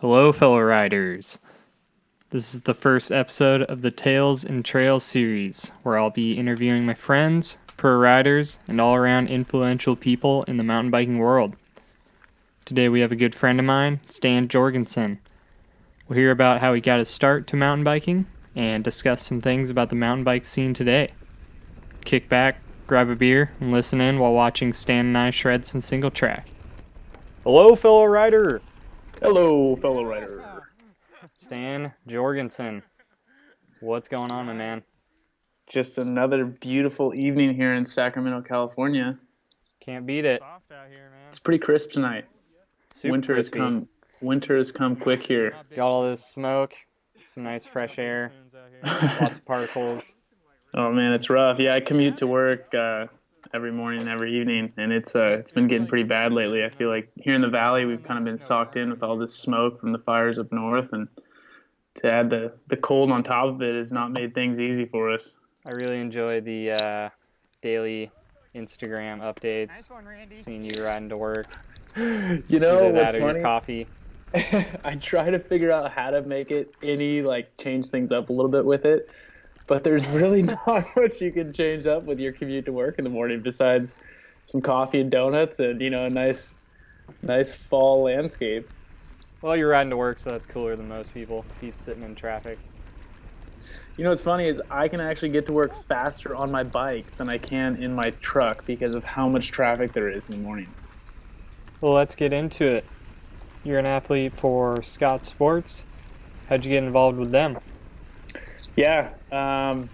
Hello, fellow riders. This is the first episode of the Tales and Trails series, where I'll be interviewing my friends, pro riders, and all around influential people in the mountain biking world. Today we have a good friend of mine, Stan Jorgensen. We'll hear about how he got his start to mountain biking and discuss some things about the mountain bike scene today. Kick back, grab a beer, and listen in while watching Stan and I shred some single track. Hello, fellow rider! Hello, fellow rider. Stan Jorgensen. What's going on, my man? Just another beautiful evening here in Sacramento, California. Can't beat it. It's pretty crisp tonight. Super crispy. Winter has come quick here. Got all this smoke, some nice fresh air, lots of particles. Oh man, it's rough. Yeah, I commute to work every morning and every evening, and it's been getting pretty bad lately. I feel like here in the valley we've kind of been socked in with all this smoke from the fires up north, and to add the cold on top of it has not made things easy for us. I really enjoy the daily Instagram updates. Nice one, Randy. Seeing you riding to work. You know what's funny? Your coffee. I try to figure out how to make it change things up a little bit with it, but there's really not much you can change up with your commute to work in the morning besides some coffee and donuts and a nice fall landscape. Well, you're riding to work, so that's cooler than most people. Beats sitting in traffic. You know what's funny is I can actually get to work faster on my bike than I can in my truck because of how much traffic there is in the morning. Well, let's get into it. You're an athlete for Scott Sports. How'd you get involved with them? Yeah,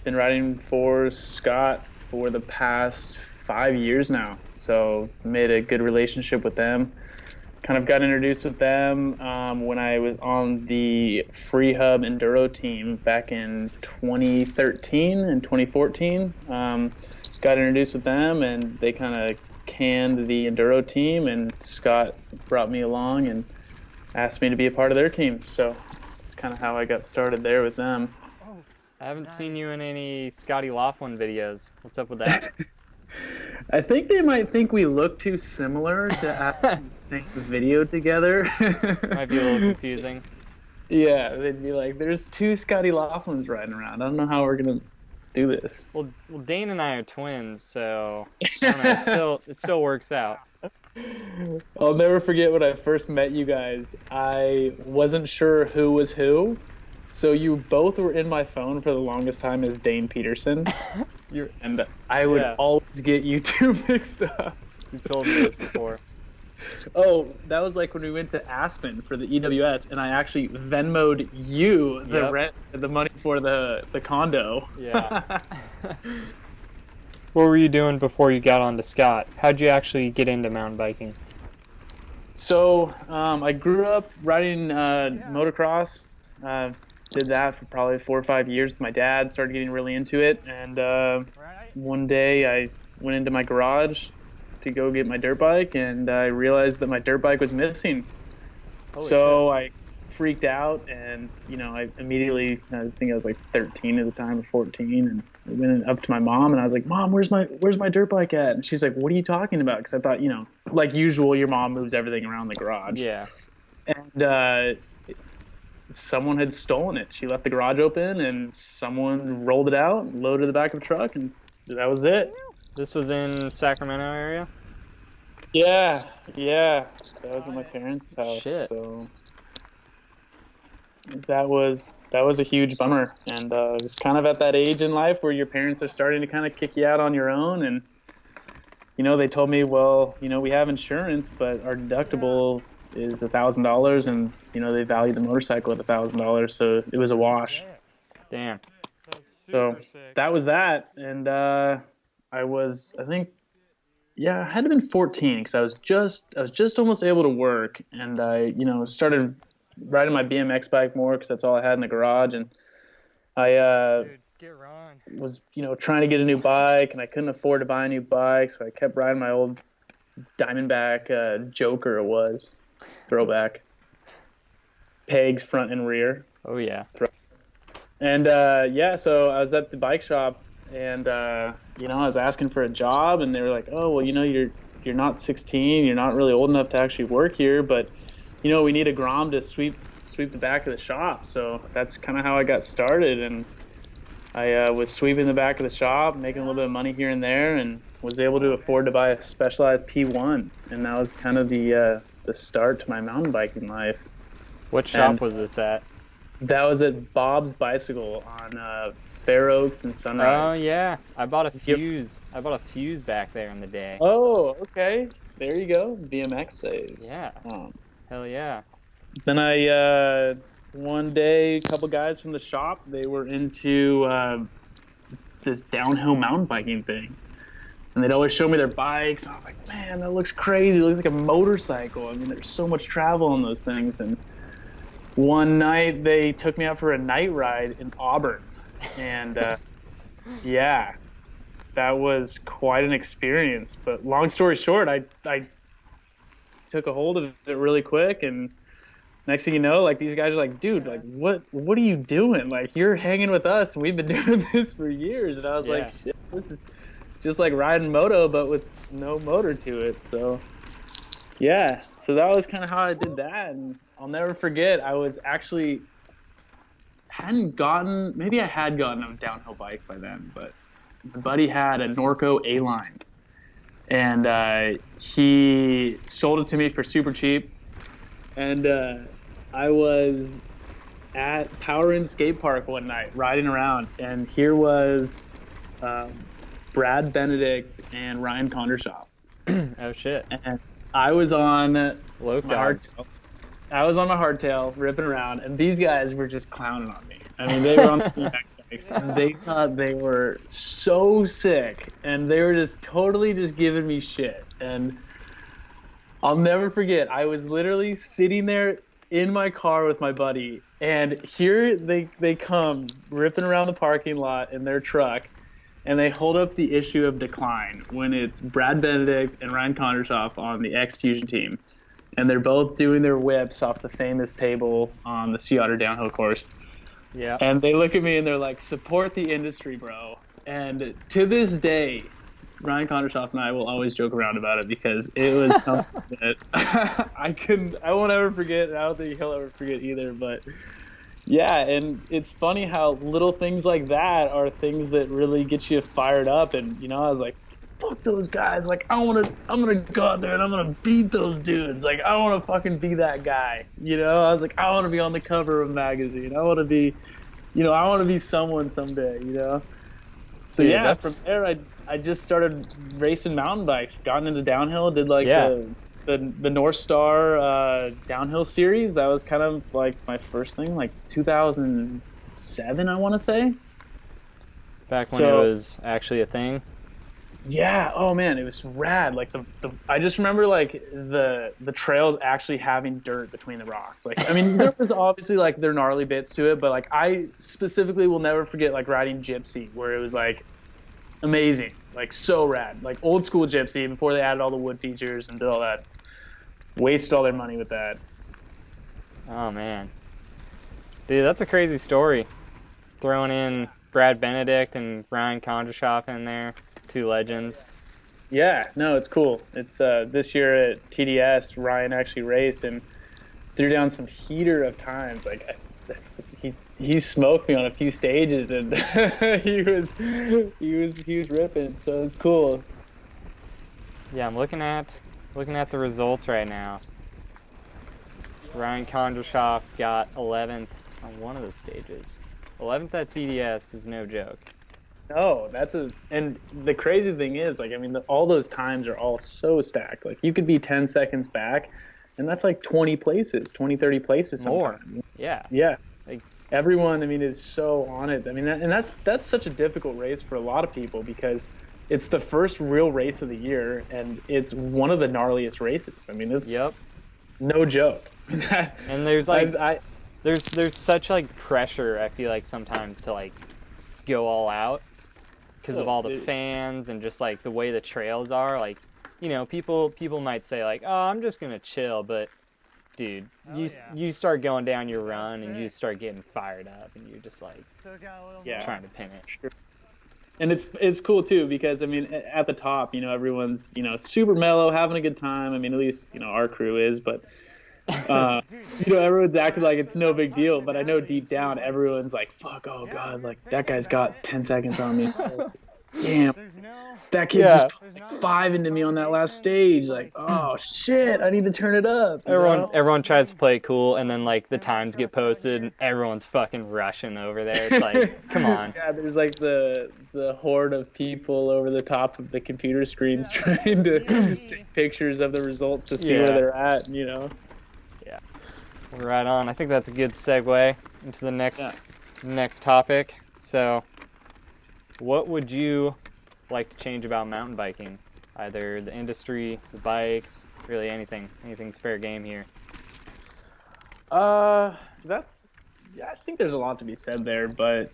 been riding for Scott for the past 5 years now. So made a good relationship with them. Kind of got introduced with them when I was on the Free Hub Enduro team back in 2013 and 2014. Got introduced with them, and they kind of canned the Enduro team, and Scott brought me along and asked me to be a part of their team. So that's kind of how I got started there with them. I haven't seen you in any Scotty Laughlin videos. What's up with that? I think they might think we look too similar to actually sync the video together. Might be a little confusing. Yeah, they'd be like, there's two Scotty Laughlins riding around. I don't know how we're going to do this. Well, Dane and I are twins, so I don't know, it still works out. I'll never forget when I first met you guys. I wasn't sure who was who. So you both were in my phone for the longest time as Dane Peterson, and I would always get you two mixed up. You told me this before. Oh, that was like when we went to Aspen for the EWS, and I actually Venmo'd you the money for the condo. Yeah. What were you doing before you got onto Scott? How'd you actually get into mountain biking? So I grew up riding motocross. Did that for probably 4 or 5 years with my dad, started getting really into it, and one day I went into my garage to go get my dirt bike, and I realized that my dirt bike was missing. So I freaked out, and I immediately, I think I was like 13 at the time or 14, and I went up to my mom and I was like, "Mom, where's my dirt bike at?" And she's like, "What are you talking about?" Because I thought, like usual, your mom moves everything around the garage. Yeah. And someone had stolen it. She left the garage open, and someone rolled it out, loaded the back of a truck, and that was it. This was in Sacramento area? Yeah. That was at my parents' house. Shit. So that was a huge bummer, and it was kind of at that age in life where your parents are starting to kind of kick you out on your own, and they told me, well, we have insurance, but our deductible is $1,000, and they value the motorcycle at $1,000, so it was a wash. Damn. So that was that, and I think I had to been 14 because I was just almost able to work, and I started riding my BMX bike more because that's all I had in the garage, and I was trying to get a new bike, and I couldn't afford to buy a new bike, so I kept riding my old Diamondback Joker. It was throwback, pegs front and rear. Oh yeah. And so I was at the bike shop, and I was asking for a job, and they were like, "Oh, well, you're not 16, you're not really old enough to actually work here, but we need a Grom to sweep the back of the shop. So that's kind of how I got started. And I was sweeping the back of the shop, making a little bit of money here and there, and was able to afford to buy a Specialized P1. And that was kind of the start to my mountain biking life. What shop And was this at? that was at Bob's Bicycle on Fair Oaks and Oh Sunrise. yeah, I bought a Yep. fuse. I bought a fuse back there in the day. Oh, okay. There you go. BMX days. Yeah, Um, hell yeah. then I one day, a couple guys from the shop, they were into this downhill mountain biking thing, and they'd always show me their bikes. And I was like, man, that looks crazy. It looks like a motorcycle. I mean, there's so much travel on those things. And one night they took me out for a night ride in Auburn, and yeah, that was quite an experience. But long story short, I took a hold of it really quick, and next thing you know, like these guys are like, dude, like what are you doing? Like you're hanging with us, and we've been doing this for years. And I was Yeah. like, shit, this is just like riding moto, but with no motor to it. So yeah, so that was kind of how I did that. And I'll never forget, I was actually hadn't gotten, maybe I had gotten a downhill bike by then, but my buddy had a Norco A-Line, and he sold it to me for super cheap. And I was at Power Inn Skate Park one night riding around, and here was um, Brad Benedict and Ryan Condershaw. Oh shit. And I was on Loke my dogs. hardtail. I was on my hardtail ripping around, and these guys were just clowning on me. I mean, they were on the BMX bikes, and they thought they were so sick, and they were just totally just giving me shit. And I'll never forget, I was literally sitting there in my car with my buddy, and here they come ripping around the parking lot in their truck, and they hold up the issue of Decline when it's Brad Benedict and Ryan Condershoff on the X Fusion team. And they're both doing their whips off the famous table on the Sea Otter downhill course. Yeah. And they look at me and they're like, support the industry, bro. And to this day, Ryan Condershoff and I will always joke around about it because it was something that I won't ever forget, and I don't think he'll ever forget either. But yeah, and it's funny how little things like that are things that really get you fired up. And I was like, fuck those guys. Like I'm gonna go out there and I'm gonna beat those dudes. Like I want to fucking be that guy. I was like, I want to be on the cover of a magazine. I want to be, I want to be someone someday. So Dude, yeah, from there I just started racing mountain bikes. Gotten into downhill. Did like the North Star downhill series. That was kind of like my first thing, like 2007, I want to say. Back when it was actually a thing. Yeah. Oh man, it was rad. Like the I just remember like the trails actually having dirt between the rocks. Like I mean, there was obviously like their gnarly bits to it, but like I specifically will never forget like riding Gypsy, where it was like amazing, like so rad, like old school Gypsy before they added all the wood features and did all that. Wasted all their money with that. Oh man, dude, that's a crazy story. Throwing in Brad Benedict and Ryan Condershoff in there. Two legends. Yeah, no, it's cool. It's this year at TDS, Ryan actually raced and threw down some heater of times. Like he smoked me on a few stages, and he was ripping. So it's cool. Yeah, I'm looking at the results right now. Ryan Condershoff got 11th on one of the stages. 11th at TDS is no joke. No, and the crazy thing is, like, I mean, all those times are all so stacked. Like, you could be 10 seconds back, and that's like 20 places, 20, 30 places sometimes. More. Yeah. Yeah. Like, everyone, I mean, is so on it. I mean, that's such a difficult race for a lot of people because it's the first real race of the year, and it's one of the gnarliest races. I mean, it's no joke. And there's like, there's such like pressure, I feel like sometimes to like go all out. Because of all the fans and just like the way the trails are, like, people might say like, oh, I'm just gonna chill, but dude, you start going down your run and you start getting fired up and you're just like, trying to pin it. Sure. And it's cool too because I mean at the top, everyone's super mellow, having a good time. I mean at least our crew is, but Everyone's acting like it's no big deal, but I know deep down everyone's like, "Fuck, oh god, like that guy's got 10 seconds on me." Damn, that kid Yeah. just put like five into me on that last stage. Like, oh shit, I need to turn it up, you Everyone know? everyone tries to play cool, and then like the times get posted and everyone's fucking rushing over there. It's like, come on. Yeah, there's like the horde of people over the top of the computer screens trying to take pictures of the results to see where Yeah. they're at, you know? Yeah. Right on. I think that's a good segue into the Yeah. next topic. So, what would you like to change about mountain biking? Either the industry, the bikes, really anything. Anything's fair game here. That's yeah, I think there's a lot to be said there, but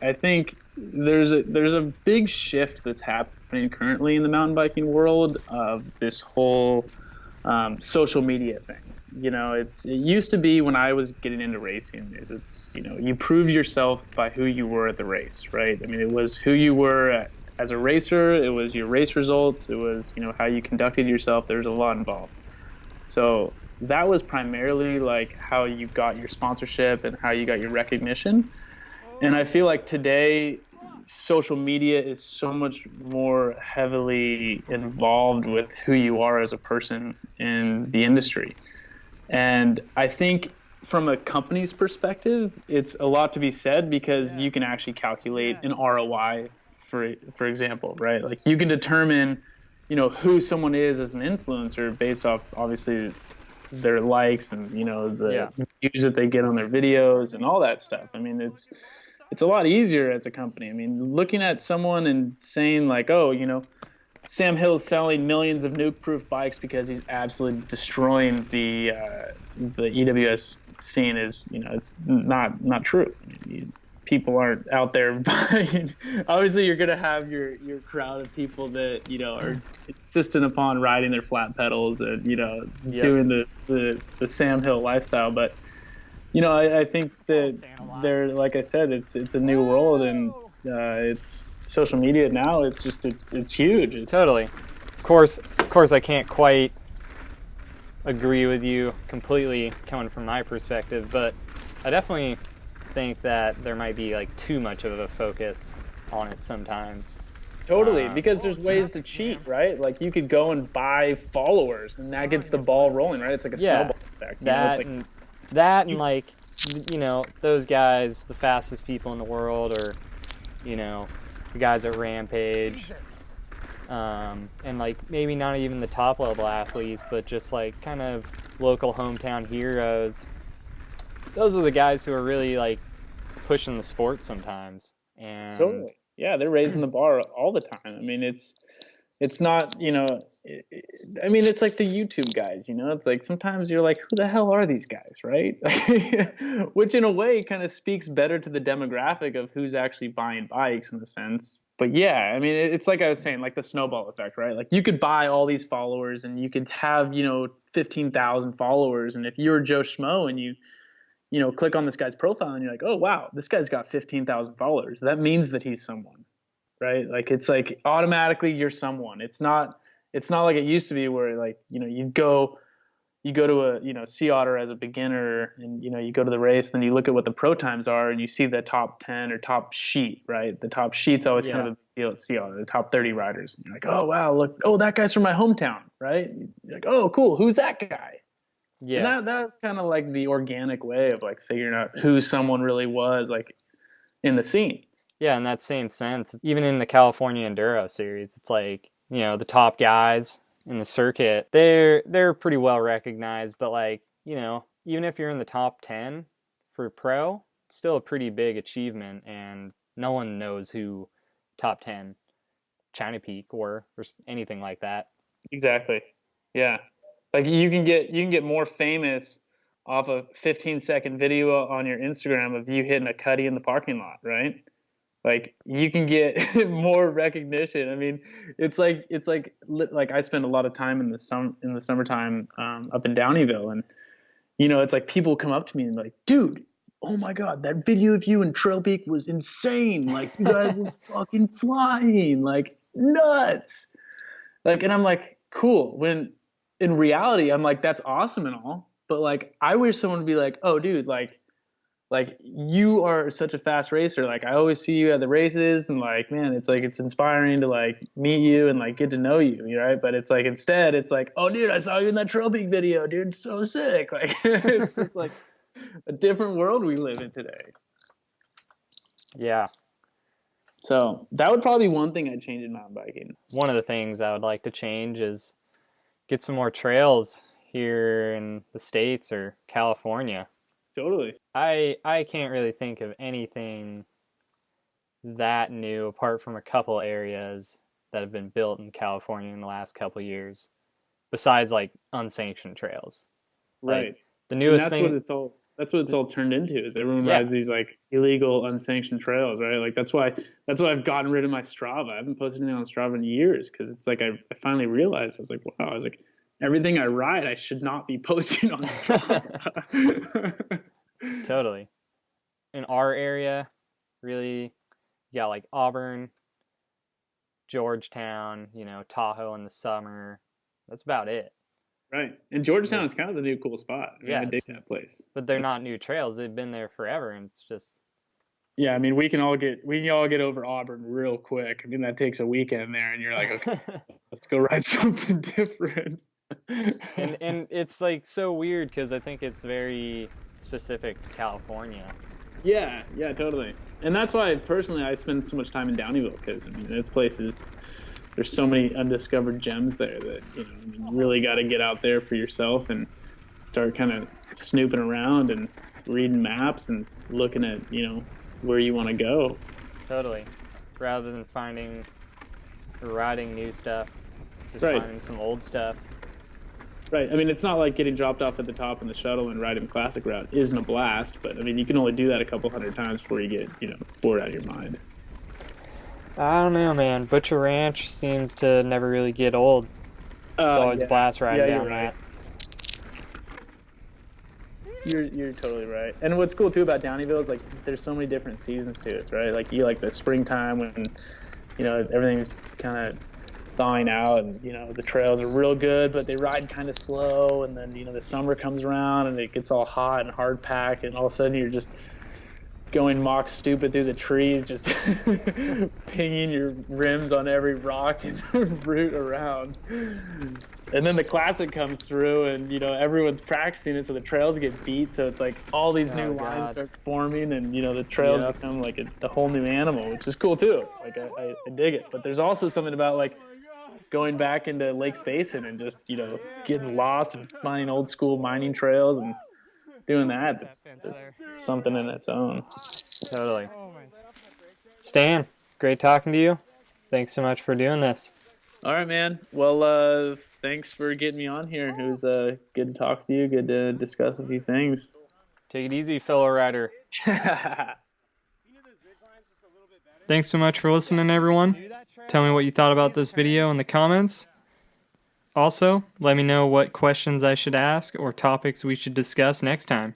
I think there's a big shift that's happening currently in the mountain biking world of this whole social media thing. It used to be when I was getting into racing, is it's you prove yourself by who you were at the race, right? I mean, it was who you were as a racer, it was your race results, it was how you conducted yourself. There's a lot involved. So that was primarily like how you got your sponsorship and how you got your recognition. And I feel like today social media is so much more heavily involved with who you are as a person in the industry. And I think from a company's perspective, it's a lot to be said because you can actually calculate an ROI, for example, right? Like you can determine, who someone is as an influencer based off obviously their likes and the views that they get on their videos and all that stuff. I mean, it's a lot easier as a company. I mean, looking at someone and saying like, oh, Sam Hill's selling millions of nuke-proof bikes because he's absolutely destroying the EWS scene is, it's not true. I mean, people aren't out there buying. Obviously, you're gonna have your crowd of people that are insistent upon riding their flat pedals and doing the Sam Hill lifestyle. But I think that they're, like I said, it's a new world and it's social media now. It's huge. Totally. Of course, I can't quite agree with you completely coming from my perspective, but I definitely think that there might be like too much of a focus on it sometimes. Totally, because there's ways to cheat, right? Like you could go and buy followers, and that gets the ball rolling, right? It's like a snowball effect. That and like those guys, the fastest people in the world, or the guys at Rampage, and like maybe not even the top level athletes, but just like kind of local hometown heroes. Those are the guys who are really like pushing the sport sometimes. And totally, yeah, they're raising the bar all the time. I mean, it's not I mean, it's like the YouTube guys, it's like sometimes you're like, who the hell are these guys, right? Which in a way kind of speaks better to the demographic of who's actually buying bikes in a sense. But yeah, I mean, it's like I was saying, like the snowball effect, right? Like you could buy all these followers and you could have 15,000 followers, and if you're Joe Schmo and you click on this guy's profile and you're like, oh wow, this guy's got 15,000 followers, that means that he's someone, right? Like it's like automatically you're someone. It's not like it used to be where like you go to a sea otter as a beginner and you go to the race, then you look at what the pro times are and you see the top 10 or top sheet, right? The top sheet's always kind of a big deal at sea otter, the top 30 riders, and you're like, oh wow, look, oh, that guy's from my hometown, right? You're like, oh cool, who's that guy? yeah. And that's kind of like the organic way of like figuring out who someone really was like in the scene. Yeah, in that same sense, even in the California Enduro series, it's like, the top guys in the circuit, they're pretty well recognized, but like, even if you're in the top 10 for pro, it's still a pretty big achievement, and no one knows who top 10 China Peak or anything like that. Exactly. Yeah. Like you can get more famous off a 15-second video on your Instagram of you hitting a cutty in the parking lot, right? Like you can get more recognition. I mean, it's like I spend a lot of time in the summertime up in Downeyville, and it's like people come up to me and like, dude, oh my god, that video of you in Trail Peak was insane. Like you guys were fucking flying, like nuts. Like, and I'm like, cool. When in reality, I'm like, that's awesome and all, But like, I wish someone would be like, "Oh, dude, like you are such a fast racer. Like I always see you at the races, and like, man, it's like it's inspiring to like meet you and like get to know you, right? But it's like instead, it's like, oh, dude, I saw you in that Trail Peak video, dude, it's so sick. Like it's just like a different world we live in today. Yeah. So that would probably be one thing I'd change in mountain biking. One of the things I would like to change is get some more trails here in the States or California. Totally. I can't really think of anything that new apart from a couple areas that have been built in California in the last couple years, besides like unsanctioned trails. Right. Like the And newest thing, that's what it's all turned into is everyone yeah, rides these like illegal unsanctioned trails, right? Like that's why I've gotten rid of my Strava. I haven't posted anything on Strava in years because it's like I finally realized I was like, wow, I was like everything I ride I should not be posting on Strava. totally. In our area, really, you got like Auburn, Georgetown, Tahoe in the summer. That's about it. Right. And Georgetown is kind of the new cool spot. I mean, Yeah, I dig that place. but they're not new trails. They've been there forever, and it's just Yeah, I mean, we can all get over Auburn real quick. I mean, that takes a weekend there, and you're like, okay, let's go ride something different. and it's like so weird because I think it's very specific to California. Yeah, yeah, totally. And that's why personally I spend so much time in Downeyville because I mean, it's places. There's so many undiscovered gems there that I mean, you really got to get out there for yourself and start kind of snooping around and reading maps and looking at where you want to go. Totally. Rather than finding or riding new stuff, just Right. finding some old stuff. Right. I mean, it's not like getting dropped off at the top in the shuttle and riding the classic route isn't a blast, but I mean, you can only do that a couple hundred times before you get, bored out of your mind. I don't know, man. Butcher Ranch seems to never really get old. It's always a blast riding down you're right. that. You're totally right. And what's cool too about Downeyville is like there's so many different seasons to it, right? Like you like the springtime when everything's kind of thawing out and the trails are real good, but they ride kind of slow. And then the summer comes around and it gets all hot and hard packed, and all of a sudden you're just going mock stupid through the trees, just pinging your rims on every rock and route around. And then the classic comes through, and everyone's practicing it, so the trails get beat. So it's like all these new lines start forming, and the trails become like a whole new animal, which is cool too. Like I dig it. But there's also something about like going back into Lakes Basin and just getting lost and finding old school mining trails and doing that. It's something in its own. Totally. Stan, great talking to you. Thanks so much for doing this. All right, man. Well, thanks for getting me on here. It was good to talk to you. Good to discuss a few things. Take it easy, fellow rider. Thanks so much for listening, everyone. Tell me what you thought about this video in the comments. Also, let me know what questions I should ask or topics we should discuss next time.